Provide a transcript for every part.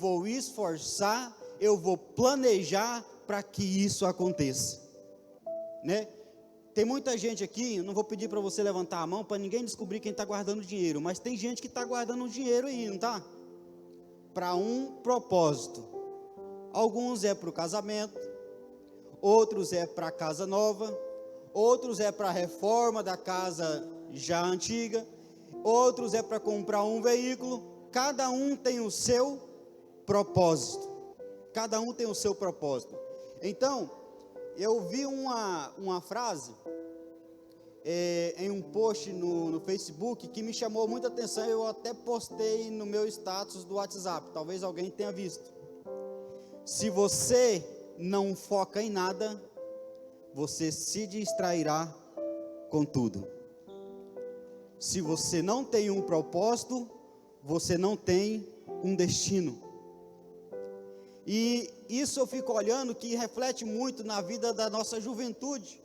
vou esforçar, eu vou planejar para que isso aconteça, né? Tem muita gente aqui, eu não vou pedir para você levantar a mão para ninguém descobrir quem está guardando dinheiro, mas tem gente que está guardando dinheiro aí, não está? Para um propósito. Alguns é para o casamento, outros é para a casa nova, outros é para a reforma da casa já antiga, outros é para comprar um veículo. Cada um tem o seu propósito. Cada um tem o seu propósito. Então, eu vi uma frase em um post no Facebook que me chamou muita atenção. Eu até postei no meu status do WhatsApp, talvez alguém tenha visto. Se você não foca em nada, você se distrairá com tudo. Se você não tem um propósito, você não tem um destino. E isso eu fico olhando que reflete muito na vida da nossa juventude.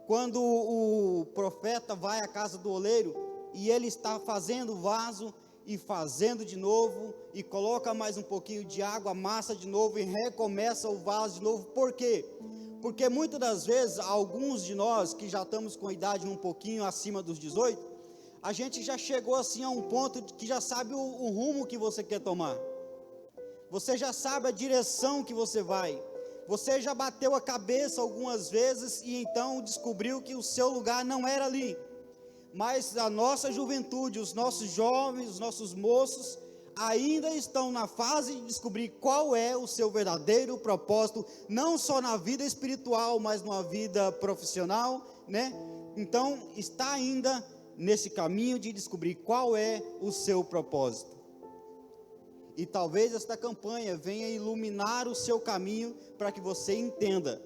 Quando o profeta vai à casa do oleiro e ele está fazendo vaso e fazendo de novo, e coloca mais um pouquinho de água, amassa de novo e recomeça o vaso de novo. Por quê? Porque muitas das vezes, alguns de nós que já estamos com a idade um pouquinho acima dos 18, a gente já chegou assim a um ponto que já sabe o rumo que você quer tomar. Você já sabe a direção que você vai. Você já bateu a cabeça algumas vezes e então descobriu que o seu lugar não era ali. Mas a nossa juventude, os nossos jovens, os nossos moços, ainda estão na fase de descobrir qual é o seu verdadeiro propósito, não só na vida espiritual, mas na vida profissional, né? Então, está ainda nesse caminho de descobrir qual é o seu propósito. E talvez esta campanha venha iluminar o seu caminho para que você entenda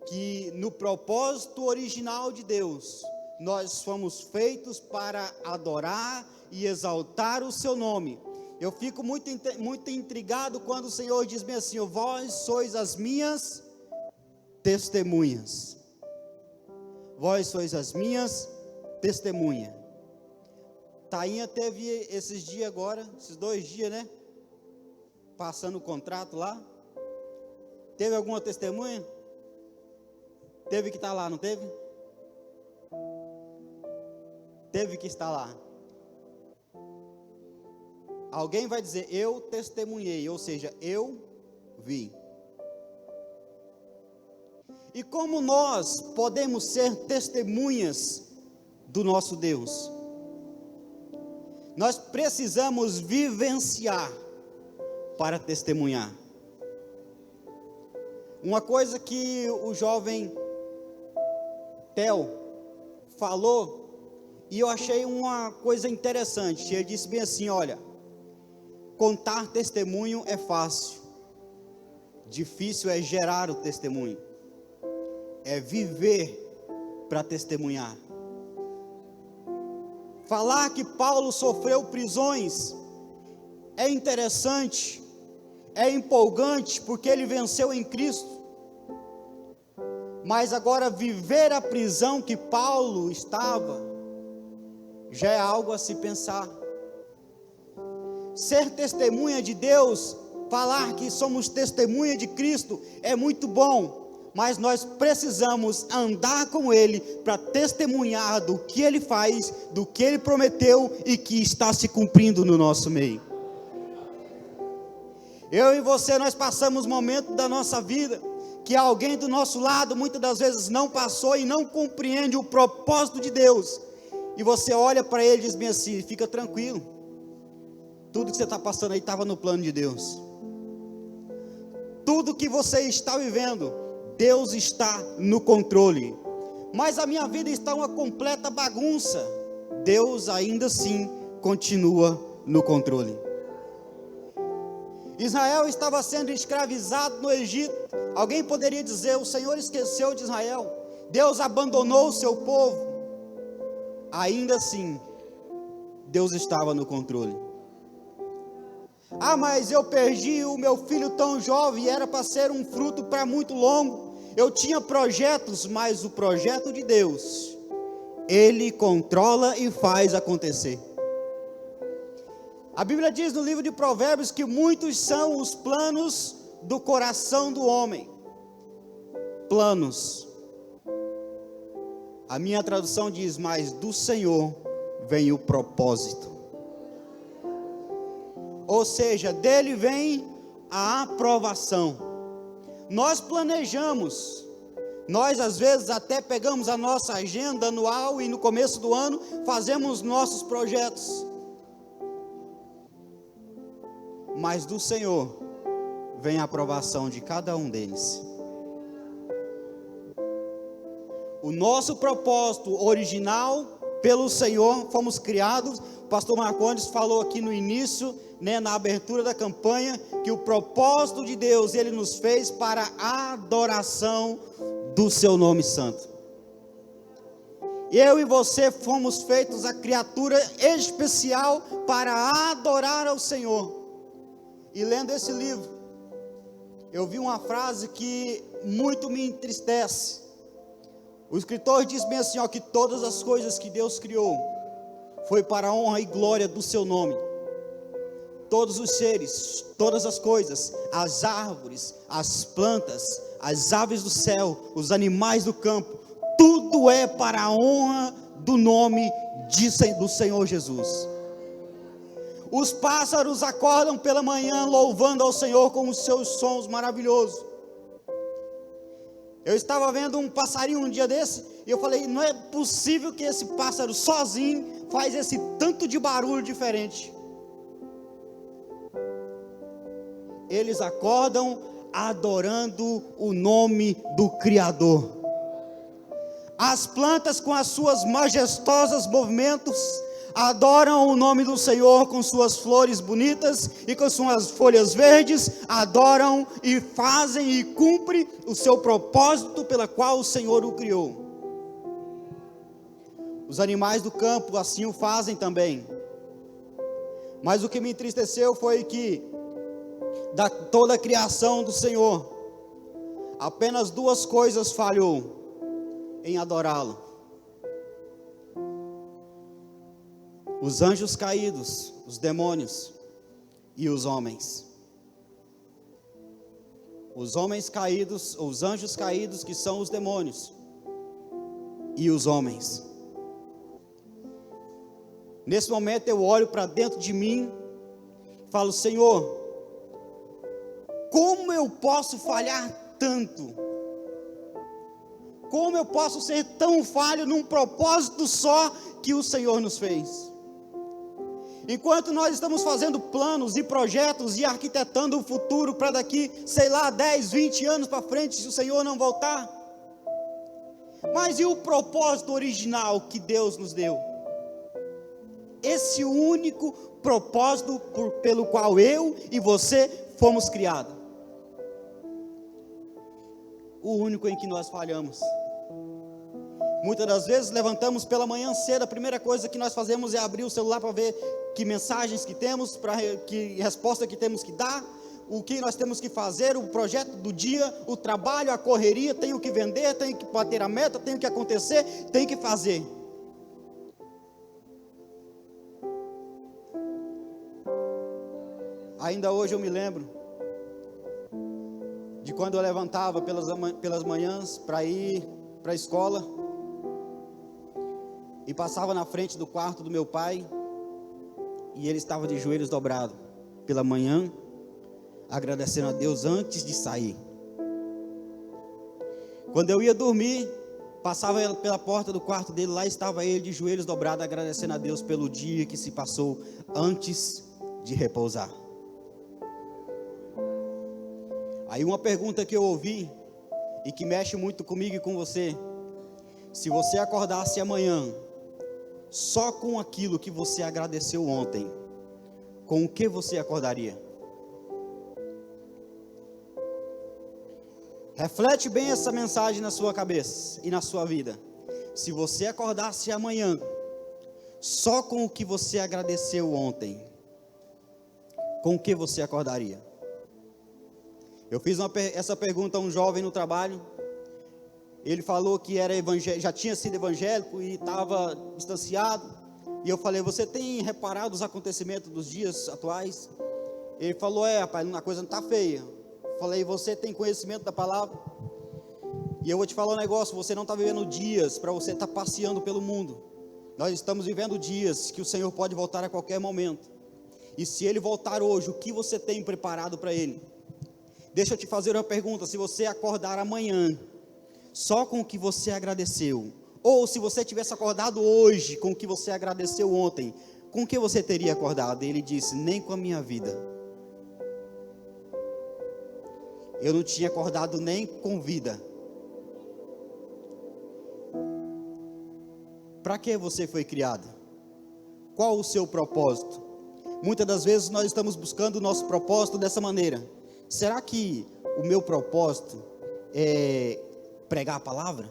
que no propósito original de Deus, nós fomos feitos para adorar e exaltar o seu nome. Eu fico muito intrigado quando o Senhor diz bem assim: vós sois as minhas testemunhas. Vós sois as minhas testemunhas. Tainha teve esses dias agora, esses 2 dias, né? Passando o contrato lá. Teve alguma testemunha? Teve que estar lá, não teve? Teve que estar lá. Alguém vai dizer: eu testemunhei, ou seja, eu vi. E como nós podemos ser testemunhas do nosso Deus? Nós precisamos vivenciar para testemunhar. Uma coisa que o jovem Theo falou, e eu achei uma coisa interessante. Ele disse bem assim: olha, contar testemunho é fácil, difícil é gerar o testemunho, é viver para testemunhar. Falar que Paulo sofreu prisões é interessante, é empolgante, porque ele venceu em Cristo. Mas agora viver a prisão que Paulo estava, já é algo a se pensar. Ser testemunha de Deus, falar que somos testemunha de Cristo é muito bom, mas nós precisamos andar com Ele para testemunhar do que Ele faz, do que Ele prometeu e que está se cumprindo no nosso meio. Eu e você, nós passamos momentos da nossa vida que alguém do nosso lado muitas das vezes não passou e não compreende o propósito de Deus. E você olha para ele e diz bem assim: fica tranquilo, tudo que você está passando aí estava no plano de Deus. Tudo que você está vivendo, Deus está no controle. Mas a minha vida está uma completa bagunça, Deus ainda assim continua no controle. Israel estava sendo escravizado no Egito. Alguém poderia dizer: o Senhor esqueceu de Israel, Deus abandonou o seu povo. Ainda assim, Deus estava no controle. Ah, mas eu perdi o meu filho tão jovem, era para ser um fruto para muito longo. Eu tinha projetos, mas o projeto de Deus, Ele controla e faz acontecer. A Bíblia diz no livro de Provérbios que muitos são os planos do coração do homem. Planos. A minha tradução diz: mas do Senhor vem o propósito. Ou seja, dele vem a aprovação. Nós planejamos, nós às vezes até pegamos a nossa agenda anual e no começo do ano fazemos nossos projetos. Mas do Senhor vem a aprovação de cada um deles. O nosso propósito original pelo Senhor, fomos criados. O pastor Marcondes falou aqui no início, na abertura da campanha, que o propósito de Deus, Ele nos fez para a adoração do seu nome santo. Eu e você fomos feitos a criatura especial para adorar ao Senhor. E lendo esse livro, eu vi uma frase que muito me entristece. O escritor diz bem assim, que todas as coisas que Deus criou foi para a honra e glória do seu nome. Todos os seres, todas as coisas, as árvores, as plantas, as aves do céu, os animais do campo, tudo é para a honra do nome do Senhor Jesus. Os pássaros acordam pela manhã louvando ao Senhor com os seus sons maravilhosos. Eu estava vendo um passarinho um dia desse, e eu falei, não é possível que esse pássaro sozinho faz esse tanto de barulho diferente. Eles acordam adorando o nome do Criador. As plantas com as suas majestosas movimentos adoram o nome do Senhor com suas flores bonitas e com suas folhas verdes, adoram e fazem e cumprem o seu propósito pela qual o Senhor o criou. Os animais do campo assim o fazem também. Mas o que me entristeceu foi que toda a criação do Senhor, apenas duas coisas falhou em adorá-lo: os anjos caídos, os demônios, e os homens. Os homens caídos, ou os anjos caídos, que são os demônios, e os homens. Nesse momento eu olho para dentro de mim e falo, Senhor, como eu posso falhar tanto? Como eu posso ser tão falho num propósito só que o Senhor nos fez? Enquanto nós estamos fazendo planos e projetos e arquitetando o futuro para daqui, 10, 20 anos para frente, se o Senhor não voltar. Mas e o propósito original que Deus nos deu? Esse único propósito pelo qual eu e você fomos criados. O único em que nós falhamos. Muitas das vezes levantamos pela manhã cedo, a primeira coisa que nós fazemos é abrir o celular para ver que mensagens que temos, que resposta que temos que dar, o que nós temos que fazer, o projeto do dia, o trabalho, a correria, tenho que vender, tenho que bater a meta, tenho que acontecer, tenho que fazer. Ainda hoje eu me lembro de quando eu levantava pelas manhãs para ir para a escola e passava na frente do quarto do meu pai e ele estava de joelhos dobrados pela manhã, agradecendo a Deus antes de sair. Quando eu ia dormir, passava pela porta do quarto dele, lá estava ele de joelhos dobrados, agradecendo a Deus pelo dia que se passou antes de repousar. Aí uma pergunta que eu ouvi e que mexe muito comigo e com você: se você acordasse amanhã só com aquilo que você agradeceu ontem, com o que você acordaria? Reflete bem essa mensagem na sua cabeça e na sua vida. Se você acordasse amanhã só com o que você agradeceu ontem, com o que você acordaria? Eu fiz essa pergunta a um jovem no trabalho. Ele falou que era já tinha sido evangélico e estava distanciado. E eu falei, você tem reparado os acontecimentos dos dias atuais? Ele falou, rapaz, a coisa não está feia. Eu falei, você tem conhecimento da palavra? E eu vou te falar um negócio, você não está vivendo dias para você estar passeando pelo mundo. Nós estamos vivendo dias que o Senhor pode voltar a qualquer momento. E se Ele voltar hoje, o que você tem preparado para Ele? Deixa eu te fazer uma pergunta, se você acordar amanhã, só com o que você agradeceu, ou se você tivesse acordado hoje com o que você agradeceu ontem, com o que você teria acordado? Ele disse, nem com a minha vida. Eu não tinha acordado nem com vida. Para que você foi criado? Qual o seu propósito? Muitas das vezes nós estamos buscando o nosso propósito dessa maneira. Será que o meu propósito é pregar a palavra?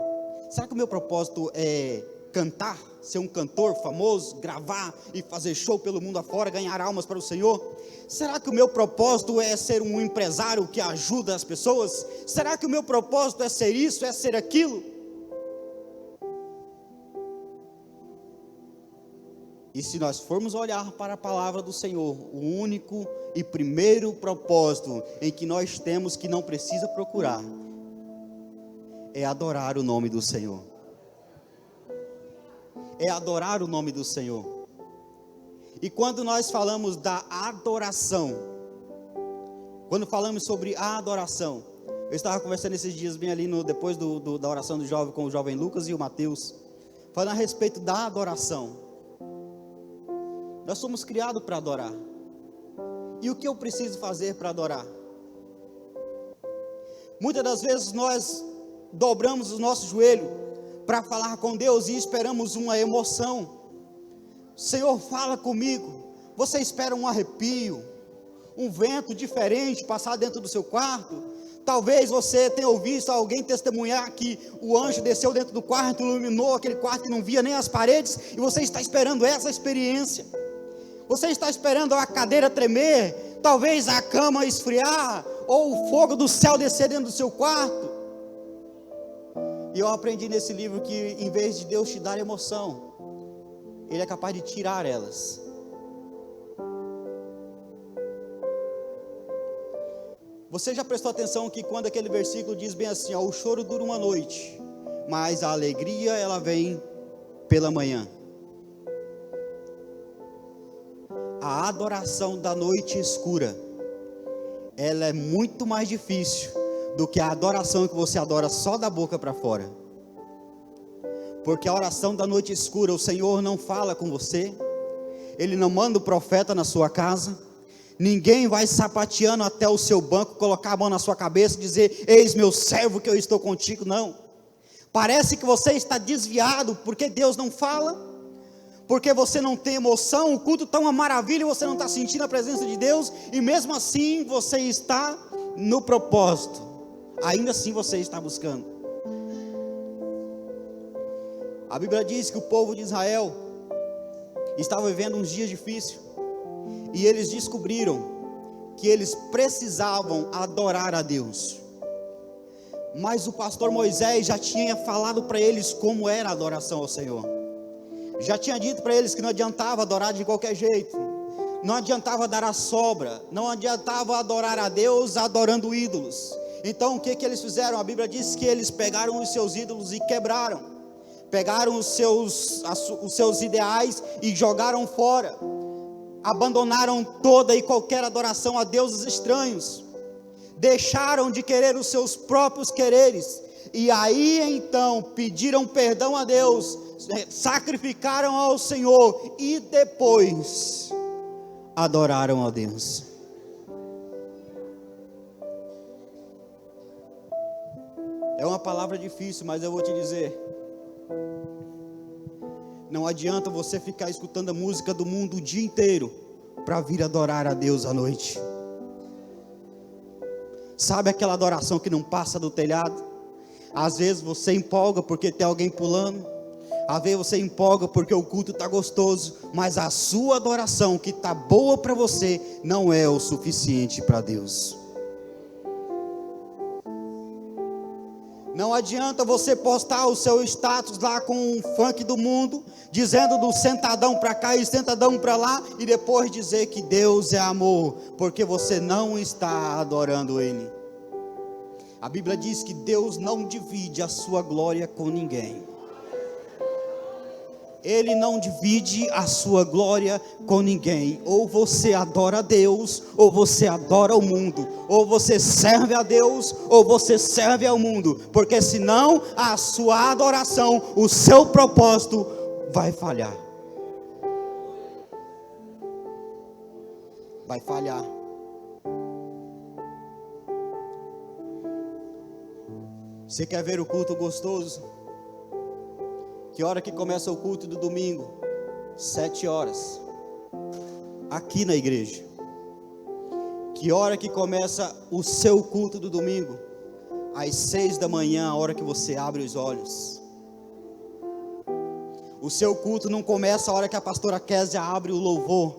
Será que o meu propósito é cantar, ser um cantor famoso, gravar e fazer show pelo mundo afora, ganhar almas para o Senhor? Será que o meu propósito é ser um empresário que ajuda as pessoas? Será que o meu propósito é ser isso, é ser aquilo? E se nós formos olhar para a palavra do Senhor, o único e primeiro propósito em que nós temos, que não precisa procurar, é adorar o nome do Senhor. É adorar o nome do Senhor. E quando nós falamos da adoração, quando falamos sobre a adoração, eu estava conversando esses dias bem ali, depois da oração do jovem, com o jovem Lucas e o Mateus, falando a respeito da adoração. Nós somos criados para adorar. E o que eu preciso fazer para adorar? Muitas das vezes nós dobramos o nosso joelho para falar com Deus e esperamos uma emoção. Senhor, fala comigo. Você espera um arrepio, um vento diferente passar dentro do seu quarto. Talvez você tenha ouvido alguém testemunhar que o anjo desceu dentro do quarto, iluminou aquele quarto que não via nem as paredes, e você está esperando essa experiência. Você está esperando a cadeira tremer, talvez a cama esfriar, ou o fogo do céu descer dentro do seu quarto. E eu aprendi nesse livro que, em vez de Deus te dar emoção, Ele é capaz de tirar elas. Você já prestou atenção que quando aquele versículo diz bem assim, o choro dura uma noite, mas a alegria ela vem pela manhã. A adoração da noite escura, ela é muito mais difícil do que a adoração que você adora só da boca para fora. Porque a oração da noite escura, o Senhor não fala com você, Ele não manda o profeta na sua casa, ninguém vai sapateando até o seu banco, colocar a mão na sua cabeça e dizer, eis meu servo que eu estou contigo, não. Parece que você está desviado, porque Deus não fala, porque você não tem emoção, o culto está uma maravilha, você não está sentindo a presença de Deus, e mesmo assim você está no propósito, ainda assim você está buscando. A Bíblia diz que o povo de Israel estava vivendo uns dias difíceis, e eles descobriram que eles precisavam adorar a Deus. Mas o pastor Moisés já tinha falado para eles como era a adoração ao Senhor. Já tinha dito para eles que não adiantava adorar de qualquer jeito, não adiantava dar a sobra, não adiantava adorar a Deus adorando ídolos. Então o que eles fizeram? A Bíblia diz que eles pegaram os seus ídolos e quebraram, pegaram os seus ideais e jogaram fora, abandonaram toda e qualquer adoração a deuses estranhos, deixaram de querer os seus próprios quereres, e aí então pediram perdão a Deus, sacrificaram ao Senhor e depois adoraram a Deus. É uma palavra difícil, mas eu vou te dizer, não adianta você ficar escutando a música do mundo o dia inteiro para vir adorar a Deus à noite. Sabe aquela adoração que não passa do telhado? Às vezes você empolga porque tem alguém pulando, às vezes você empolga porque o culto está gostoso, mas a sua adoração que está boa para você não é o suficiente para Deus. Não adianta você postar o seu status lá com um funk do mundo, dizendo do sentadão para cá e sentadão para lá, e depois dizer que Deus é amor, porque você não está adorando Ele. A Bíblia diz que Deus não divide a sua glória com ninguém. Ele não divide a sua glória com ninguém. Ou você adora a Deus, ou você adora o mundo. Ou você serve a Deus, ou você serve ao mundo. Porque senão a sua adoração, o seu propósito vai falhar. Vai falhar. Você quer ver o culto gostoso? Que hora que começa o culto do domingo? 7 horas. Aqui na igreja. Que hora que começa o seu culto do domingo? Às 6 da manhã, a hora que você abre os olhos. O seu culto não começa a hora que a pastora Kézia abre o louvor.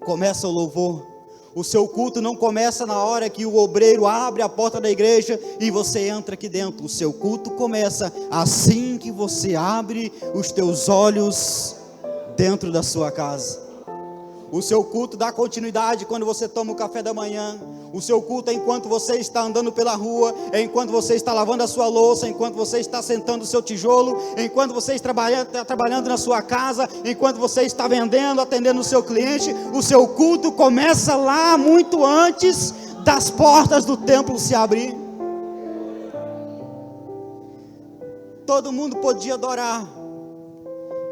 Começa o louvor. O seu culto não começa na hora que o obreiro abre a porta da igreja e você entra aqui dentro. O seu culto começa assim que você abre os teus olhos dentro da sua casa. O seu culto dá continuidade quando você toma o café da manhã. O seu culto é enquanto você está andando pela rua, é enquanto você está lavando a sua louça, enquanto você está sentando o seu tijolo, enquanto você está trabalhando na sua casa, enquanto você está vendendo, atendendo o seu cliente. O seu culto começa lá muito antes das portas do templo se abrir. Todo mundo podia adorar.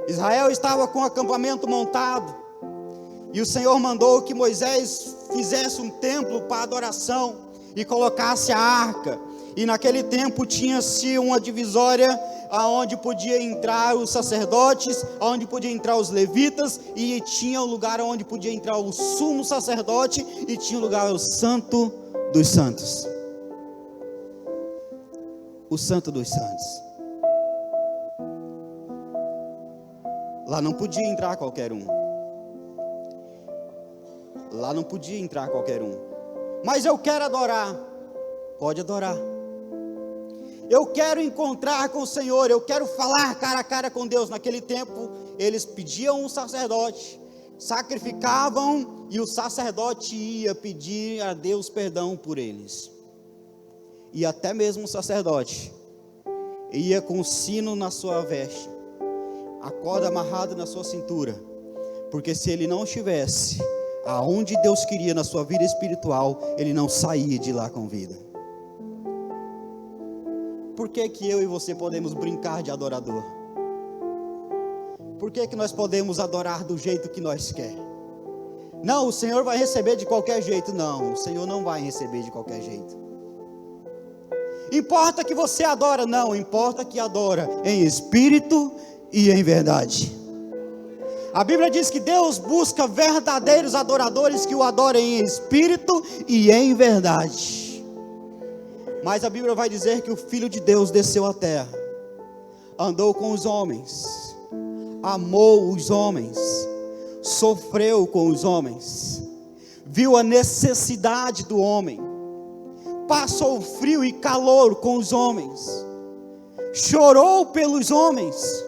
Israel estava com o acampamento montado. E o Senhor mandou que Moisés fizesse um templo para adoração e colocasse a arca. E naquele tempo tinha-se uma divisória aonde podia entrar os sacerdotes, aonde podia entrar os levitas, e tinha um lugar onde podia entrar o sumo sacerdote, e tinha um lugar o santo dos santos. O santo dos santos. Lá não podia entrar qualquer um. Lá não podia entrar qualquer um. Mas eu quero adorar. Pode adorar. Eu quero encontrar com o Senhor. Eu quero falar cara a cara com Deus. Naquele tempo, eles pediam um sacerdote, sacrificavam, e o sacerdote ia pedir a Deus perdão por eles. E até mesmo o sacerdote ia com o sino na sua veste, a corda amarrada na sua cintura, porque se ele não estivesse aonde Deus queria na sua vida espiritual, ele não saía de lá com vida. Por que que eu e você podemos brincar de adorador? Por que que nós podemos adorar do jeito que nós quer? Não, o Senhor vai receber de qualquer jeito. Não, o Senhor não vai receber de qualquer jeito. Importa que você adora? Não, importa que adora em espírito e em verdade. A Bíblia diz que Deus busca verdadeiros adoradores que o adorem em espírito e em verdade. Mas a Bíblia vai dizer que o Filho de Deus desceu à terra, andou com os homens, amou os homens, sofreu com os homens, viu a necessidade do homem, passou frio e calor com os homens, chorou pelos homens.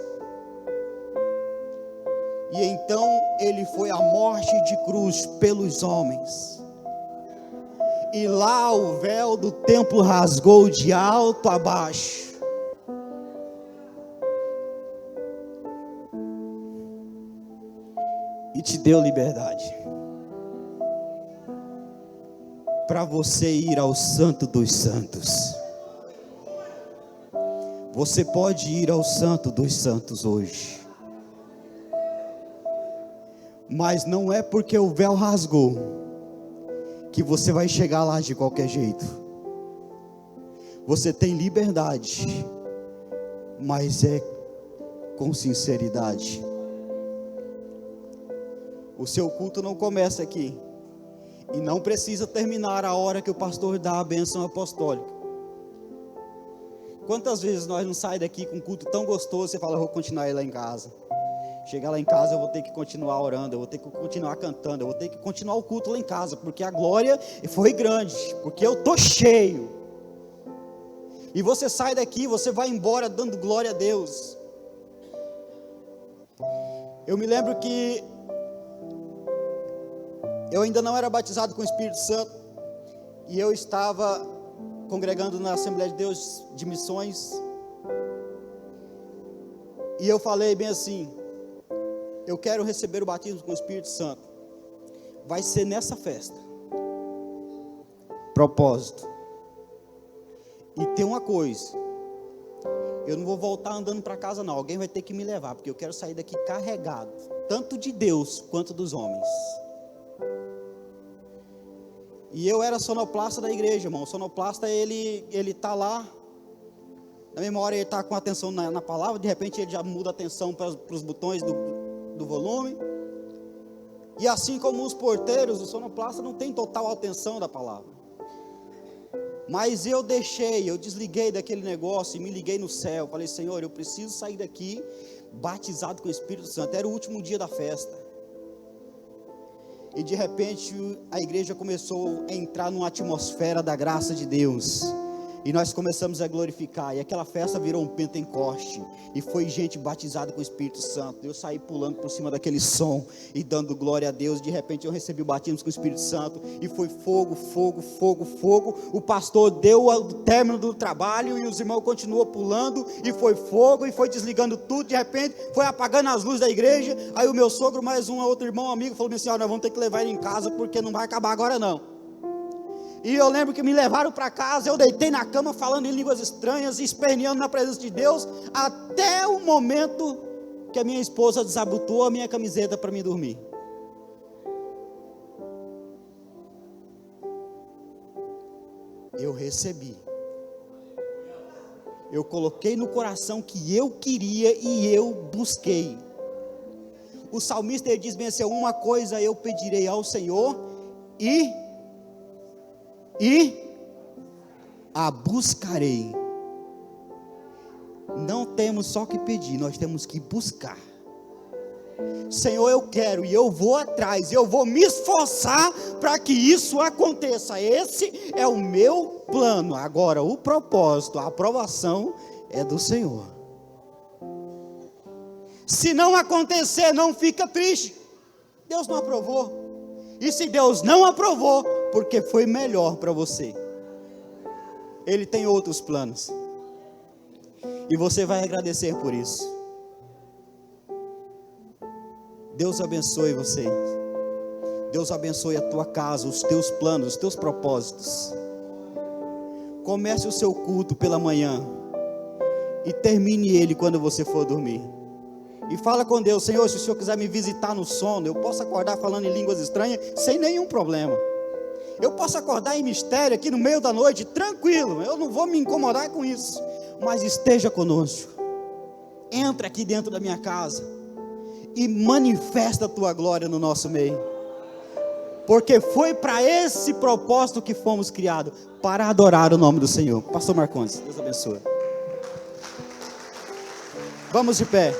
E então ele foi à morte de cruz pelos homens. E lá o véu do templo rasgou de alto a baixo. E te deu liberdade para você ir ao Santo dos Santos. Você pode ir ao Santo dos Santos hoje. Mas não é porque o véu rasgou que você vai chegar lá de qualquer jeito. Você tem liberdade, mas é com sinceridade. O seu culto não começa aqui, e não precisa terminar a hora que o pastor dá a bênção apostólica. Quantas vezes nós não saímos daqui com um culto tão gostoso, você fala, eu vou continuar lá em casa. Chegar lá em casa eu vou ter que continuar orando, eu vou ter que continuar cantando, eu vou ter que continuar o culto lá em casa, porque a glória foi grande, porque eu estou cheio. E você sai daqui, você vai embora dando glória a Deus. Eu me lembro que eu ainda não era batizado com o Espírito Santo, e eu estava congregando na Assembleia de Deus de Missões, e eu falei bem assim: eu quero receber o batismo com o Espírito Santo, vai ser nessa festa. Propósito. E tem uma coisa, eu não vou voltar andando para casa não, alguém vai ter que me levar, porque eu quero sair daqui carregado, tanto de Deus quanto dos homens. E eu era sonoplasta da igreja, irmão. O sonoplasta, ele tá lá, na mesma hora ele está com atenção na palavra, de repente ele já muda a atenção para os botões do volume. E assim como os porteiros, o sonoplasta não tem total atenção da palavra. Mas eu desliguei daquele negócio e me liguei no céu. Falei: Senhor, eu preciso sair daqui batizado com o Espírito Santo. Era o último dia da festa. E de repente a igreja começou a entrar numa atmosfera da graça de Deus. E nós começamos a glorificar. E aquela festa virou um Pentecoste. E foi gente batizada com o Espírito Santo. Eu saí pulando por cima daquele som e dando glória a Deus. De repente eu recebi o batismo com o Espírito Santo. E foi fogo, fogo, fogo, fogo. O pastor deu o término do trabalho e os irmãos continuou pulando. E foi fogo e foi desligando tudo. De repente foi apagando as luzes da igreja. Aí o meu sogro, mais um outro irmão amigo, falou assim: nós vamos ter que levar ele em casa, porque não vai acabar agora não. E eu lembro que me levaram para casa, eu deitei na cama falando em línguas estranhas, esperneando na presença de Deus, até o momento que a minha esposa desabotou a minha camiseta para mim dormir. Eu recebi. Eu coloquei no coração que eu queria e eu busquei. O salmista, ele diz bem assim: uma coisa eu pedirei ao Senhor e a buscarei. Não temos só que pedir, nós temos que buscar. Senhor, eu quero e eu vou atrás, eu vou me esforçar para que isso aconteça. Esse é o meu plano. Agora o propósito, a aprovação é do Senhor. Se não acontecer, não fica triste. Deus não aprovou. E se Deus não aprovou, porque foi melhor para você. Ele tem outros planos. E você vai agradecer por isso. Deus abençoe você. Deus abençoe a tua casa, os teus planos, os teus propósitos. Comece o seu culto pela manhã e termine ele quando você for dormir. E fala com Deus: Senhor, se o Senhor quiser me visitar no sono, eu posso acordar falando em línguas estranhas sem nenhum problema. Eu posso acordar em mistério aqui no meio da noite, tranquilo, eu não vou me incomodar com isso. Mas esteja conosco. Entra aqui dentro da minha casa e manifesta a tua glória no nosso meio. Porque foi para esse propósito que fomos criados, para adorar o nome do Senhor. Pastor Marcondes, Deus abençoe. Vamos de pé.